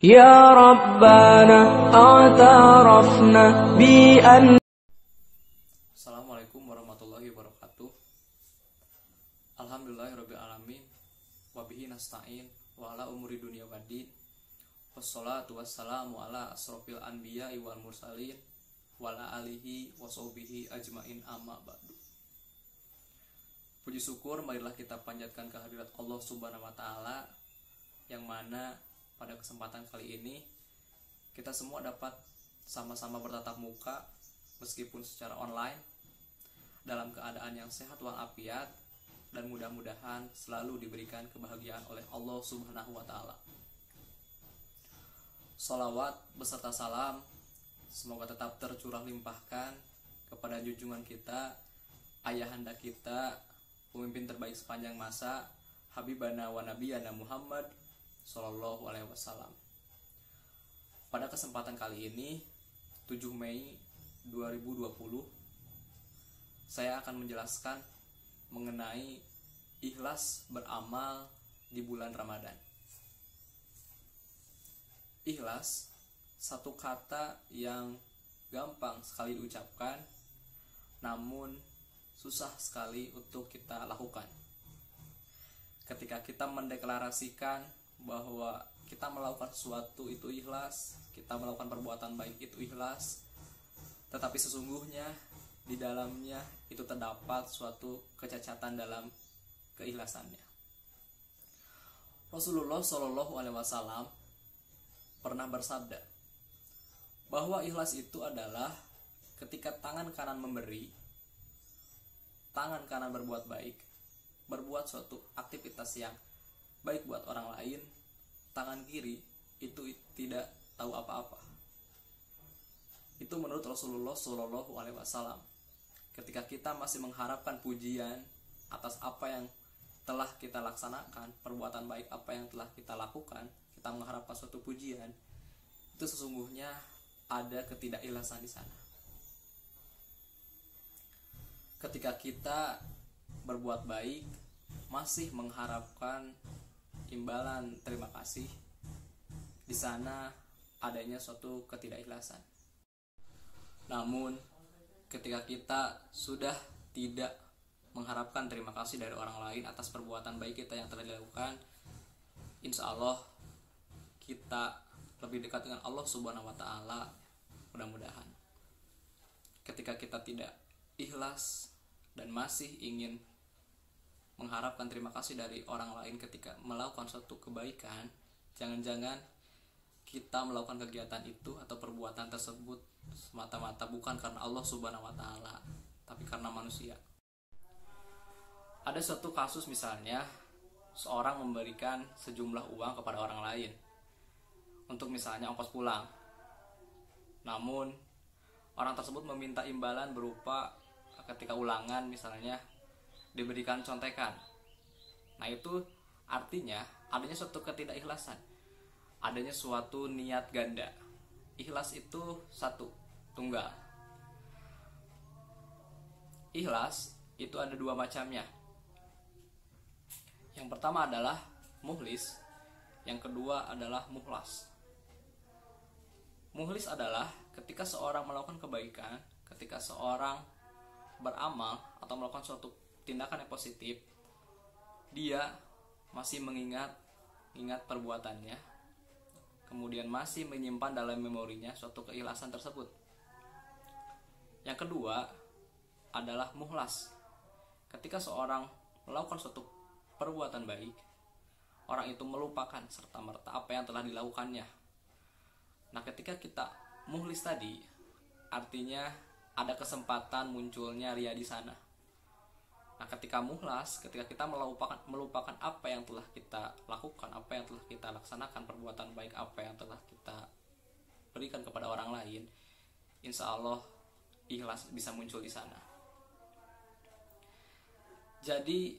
يا ربنا اعترفنا بأن. Assalamualaikum warahmatullahi wabarakatuh. Alhamdulillahirabbil alamin. Wabihi nasta'in wa ala umuri dunya waddin. Wassalatu wassalamu ala asrofil anbiya'i wal mursalin wa ala alihi wa sahbihi ajmain amma ba'du. Puji syukur marilah kita panjatkan kehadirat Allah Subhanahu wa taala, yang mana pada kesempatan kali ini kita semua dapat sama-sama bertatap muka meskipun secara online dalam keadaan yang sehat walafiat, dan mudah-mudahan selalu diberikan kebahagiaan oleh Allah Subhanahu wa taala. Sholawat beserta salam semoga tetap tercurah limpahkan kepada junjungan kita, ayahanda kita, pemimpin terbaik sepanjang masa, Habibana wa Nabiyana Muhammad Sallallahu alaihi wasallam. Pada kesempatan kali ini 7 Mei 2020, saya akan menjelaskan mengenai ikhlas beramal di bulan Ramadan. Ikhlas, satu kata yang gampang sekali diucapkan, namun susah sekali untuk kita lakukan. Ketika kita mendeklarasikan bahwa kita melakukan sesuatu itu ikhlas, kita melakukan perbuatan baik itu ikhlas, tetapi sesungguhnya di dalamnya itu terdapat suatu kecacatan dalam keikhlasannya. Rasulullah Shallallahu alaihi wasallam pernah bersabda bahwa ikhlas itu adalah ketika tangan kanan memberi, tangan kanan berbuat baik, berbuat suatu aktivitas yang baik buat orang lain, tangan kiri itu tidak tahu apa-apa. Itu menurut Rasulullah Shallallahu alaihi wasallam. Ketika kita masih mengharapkan pujian atas apa yang telah kita laksanakan, perbuatan baik apa yang telah kita lakukan, kita mengharapkan suatu pujian, itu sesungguhnya ada ketidakikhlasan di sana. Ketika kita berbuat baik masih mengharapkan imbalan terima kasih, di sana adanya suatu ketidakikhlasan. Namun ketika kita sudah tidak mengharapkan terima kasih dari orang lain atas perbuatan baik kita yang telah dilakukan, insya Allah kita lebih dekat dengan Allah Subhanahu wa taala, mudah-mudahan. Ketika kita tidak ikhlas dan masih ingin mengharapkan terima kasih dari orang lain ketika melakukan suatu kebaikan, jangan-jangan kita melakukan kegiatan itu atau perbuatan tersebut semata-mata bukan karena Allah Subhanahu wa taala, tapi karena manusia. Ada suatu kasus misalnya seorang memberikan sejumlah uang kepada orang lain untuk misalnya ongkos pulang. Namun orang tersebut meminta imbalan berupa ketika ulangan misalnya diberikan contekan. Nah, itu artinya adanya suatu ketidakikhlasan, adanya suatu niat ganda. Ikhlas itu satu, tunggal. Ikhlas itu ada dua macamnya. Yang pertama adalah mukhlis, yang kedua adalah mukhlas. Mukhlis adalah ketika seorang melakukan kebaikan, ketika seorang beramal atau melakukan suatu tindakan yang positif, dia masih mengingat perbuatannya, kemudian masih menyimpan dalam memorinya suatu keikhlasan tersebut. Yang kedua adalah mukhlas. Ketika seorang melakukan suatu perbuatan baik, orang itu melupakan serta-merta apa yang telah dilakukannya. Nah, ketika kita mukhlis tadi, artinya ada kesempatan munculnya ria di sana. Nah, ketika mukhlas, ketika kita melupakan apa yang telah kita lakukan, apa yang telah kita laksanakan, perbuatan baik apa yang telah kita berikan kepada orang lain, insya Allah ikhlas bisa muncul di sana. Jadi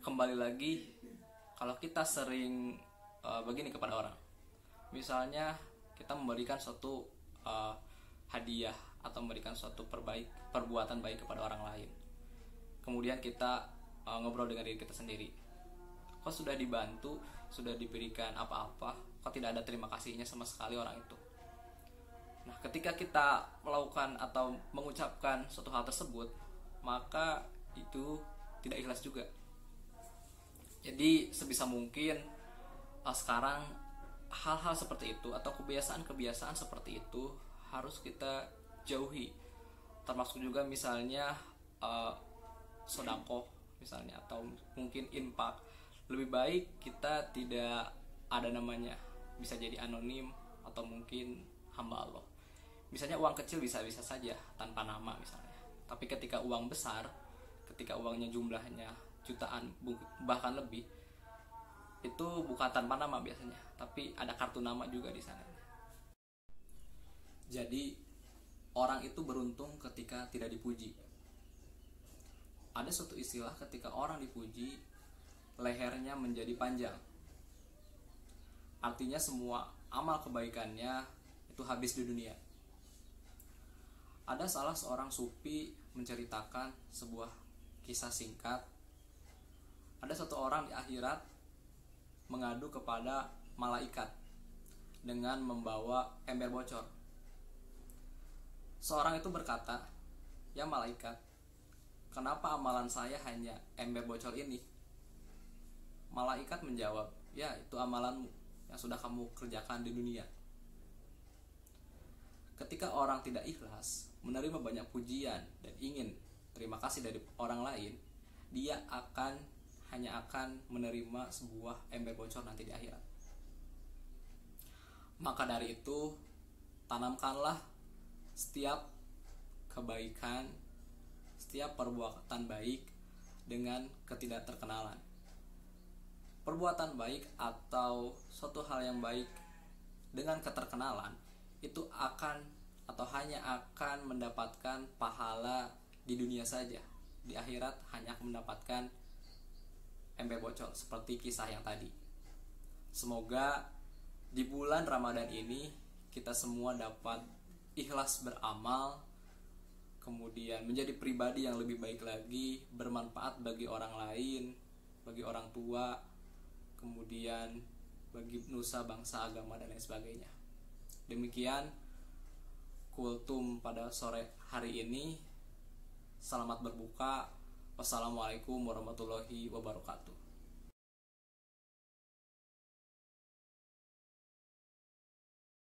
kembali lagi, kalau kita sering begini kepada orang, misalnya kita memberikan suatu hadiah atau memberikan suatu perbuatan baik kepada orang lain, kemudian kita ngobrol dengan diri kita sendiri, kok sudah dibantu, sudah diberikan apa-apa, kok tidak ada terima kasihnya sama sekali orang itu. Nah, ketika kita melakukan atau mengucapkan suatu hal tersebut, maka itu tidak ikhlas juga. Jadi sebisa mungkin sekarang hal-hal seperti itu atau kebiasaan-kebiasaan seperti itu harus kita jauhi. Termasuk juga misalnya sodako misalnya, atau mungkin infak. Lebih baik kita tidak ada namanya, bisa jadi anonim atau mungkin hamba Allah. Misalnya uang kecil bisa-bisa saja tanpa nama misalnya. Tapi ketika uang besar, ketika uangnya jumlahnya jutaan bahkan lebih, itu bukan tanpa nama biasanya, tapi ada kartu nama juga di sana. Jadi orang itu beruntung ketika tidak dipuji. Ada suatu istilah, ketika orang dipuji, lehernya menjadi panjang. Artinya semua amal kebaikannya itu habis di dunia. Ada salah seorang sufi menceritakan sebuah kisah singkat. Ada satu orang di akhirat mengadu kepada malaikat dengan membawa ember bocor. Seorang itu berkata, "Ya malaikat, kenapa amalan saya hanya ember bocor ini?" Malaikat menjawab, "Ya, itu amalanmu yang sudah kamu kerjakan di dunia." Ketika orang tidak ikhlas menerima banyak pujian dan ingin terima kasih dari orang lain, dia hanya akan menerima sebuah ember bocor nanti di akhirat. Maka dari itu, tanamkanlah setiap kebaikan, setiap perbuatan baik dengan ketidakterkenalan. Perbuatan baik atau suatu hal yang baik dengan keterkenalan itu hanya akan mendapatkan pahala di dunia saja. Di akhirat hanya akan mendapatkan ember bocor seperti kisah yang tadi. Semoga di bulan Ramadan ini kita semua dapat ikhlas beramal, kemudian menjadi pribadi yang lebih baik lagi, bermanfaat bagi orang lain, bagi orang tua, kemudian bagi nusa, bangsa, agama, dan lain sebagainya. Demikian kultum pada sore hari ini. Selamat berbuka. Wassalamualaikum warahmatullahi wabarakatuh.